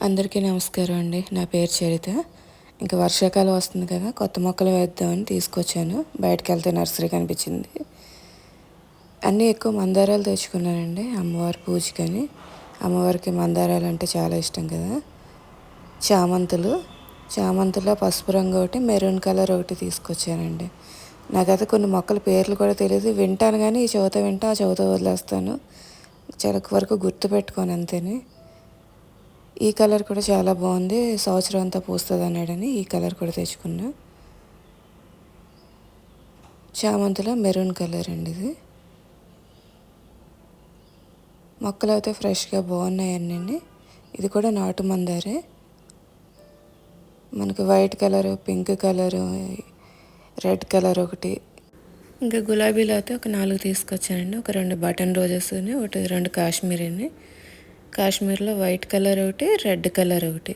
అందరికీ నమస్కారం అండి. నా పేరు చరిత. ఇంకా వర్షాకాలం వస్తుంది కదా, కొత్త మొక్కలు వేద్దామని తీసుకొచ్చాను. బయటకెళ్తే నర్సరీ కనిపించింది. అన్నీ ఎక్కువ మందారాలు తెచ్చుకున్నానండి అమ్మవారి పూజకని. అమ్మవారికి మందారాలు అంటే చాలా ఇష్టం కదా. చామంతులో పసుపు రంగు ఒకటి, మెరూన్ కలర్ ఒకటి తీసుకొచ్చానండి. నాకైతే కొన్ని మొక్కల పేర్లు కూడా తెలియదు. వింటాను కానీ ఈ చెవితో వింటా ఆ చెవితో వదిలేస్తాను. చాలా వరకు గుర్తుపెట్టుకోను అంతేని. ఈ కలర్ కూడా చాలా బాగుంది, సంవత్సరం అంతా పూస్తుంది అన్నాడని ఈ కలర్ కూడా తెచ్చుకున్నా. చామంతిలో మెరూన్ కలర్ అండి ఇది. మొక్కలు అయితే ఫ్రెష్గా బాగున్నాయి అన్నీ. ఇది కూడా నాటు మందారే. మనకి white colour, pink colour, red colour ఒకటి. ఇంకా గులాబీలు అయితే ఒక 4 తీసుకొచ్చానండి. ఒక 2 బటన్ రోజెస్ని, ఒకటి 2 కాశ్మీర్లో వైట్ కలర్ ఒకటి, రెడ్ కలర్ ఒకటి.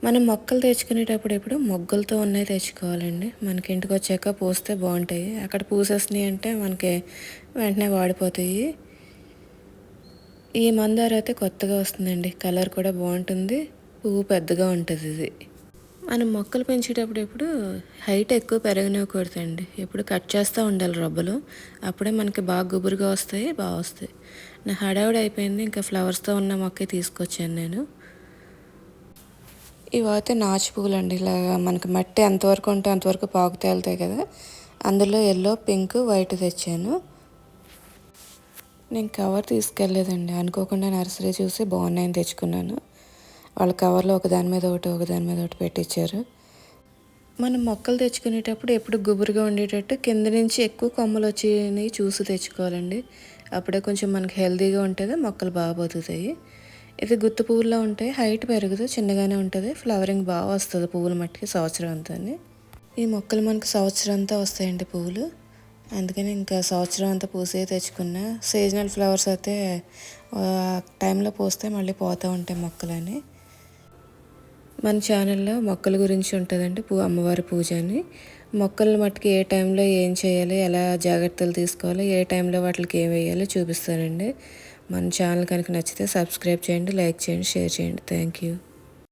మనం మొక్కలు తెచ్చుకునేటప్పుడు ఇప్పుడు మొగ్గలతో ఉన్నాయి తెచ్చుకోవాలండి. మనకి ఇంటికి వచ్చాక పూస్తే బాగుంటాయి. అక్కడ పూసేసినాయి అంటే మనకి వెంటనే వాడిపోతాయి. ఈ మందార అయితే కొత్తగా వస్తుందండి. కలర్ కూడా బాగుంటుంది, పువ్వు పెద్దగా ఉంటుంది. ఇది మనం మొక్కలు పెంచేటప్పుడు ఇప్పుడు హైట్ ఎక్కువ పెరగనివ్వకూడదండి. ఎప్పుడు కట్ చేస్తూ ఉండాలి రబ్బలు. అప్పుడే మనకి బాగా గుబురుగా వస్తాయి, బాగా వస్తాయి. నా హడావుడి అయిపోయింది, ఇంకా ఫ్లవర్స్తో ఉన్న మొక్కే తీసుకొచ్చాను నేను. ఇవైతే నాచు పువ్వులు అండి. ఇలా మనకి మట్టి ఎంతవరకు ఉంటే అంతవరకు పాకు తేలుతాయి కదా, అందులో ఎల్లో, పింక్, వైట్ తెచ్చాను. నేను కవర్ తీసుకెళ్ళలేదండి, అనుకోకుండా నర్సరీ చూసి బాగున్నాయని తెచ్చుకున్నాను. వాళ్ళ కవర్లో ఒకదాని మీద ఒకటి పెట్టించారు. మనం మొక్కలు తెచ్చుకునేటప్పుడు ఎప్పుడు గుబురుగా ఉండేటట్టు కింద నుంచి ఎక్కువ కొమ్మలు వచ్చినవి చూసి తెచ్చుకోవాలండి. అప్పుడే కొంచెం మనకి హెల్తీగా ఉంటుంది, మొక్కలు బాగా బతుకుతాయి. ఇది గుత్తి పువ్వుల్లో ఉంటాయి, హైట్ పెరగదు, చిన్నగానే ఉంటుంది, ఫ్లవరింగ్ బాగా వస్తుంది పువ్వులు మట్టికి సంవత్సరం అంతా. ఈ మొక్కలు మనకి సంవత్సరం అంతా వస్తాయండి పువ్వులు. అందుకని ఇంకా సంవత్సరం అంతా పూసే తెచ్చుకున్నా. సీజనల్ ఫ్లవర్స్ అయితే టైంలో పూస్తే మళ్ళీ పోతూ ఉంటాయి మొక్కలని. మన ఛానల్లో మొక్కల గురించి ఉంటుందండి, అమ్మవారి పూజ అని. మొక్కలను మట్టుకు ఏ టైంలో ఏం చేయాలి, ఎలా జాగ్రత్తలు తీసుకోవాలి, ఏ టైంలో వాటికి ఏం వేయాలో చూపిస్తానండి. మన ఛానల్ కనుక నచ్చితే సబ్స్క్రైబ్ చేయండి, లైక్ చేయండి, షేర్ చేయండి. Thank you.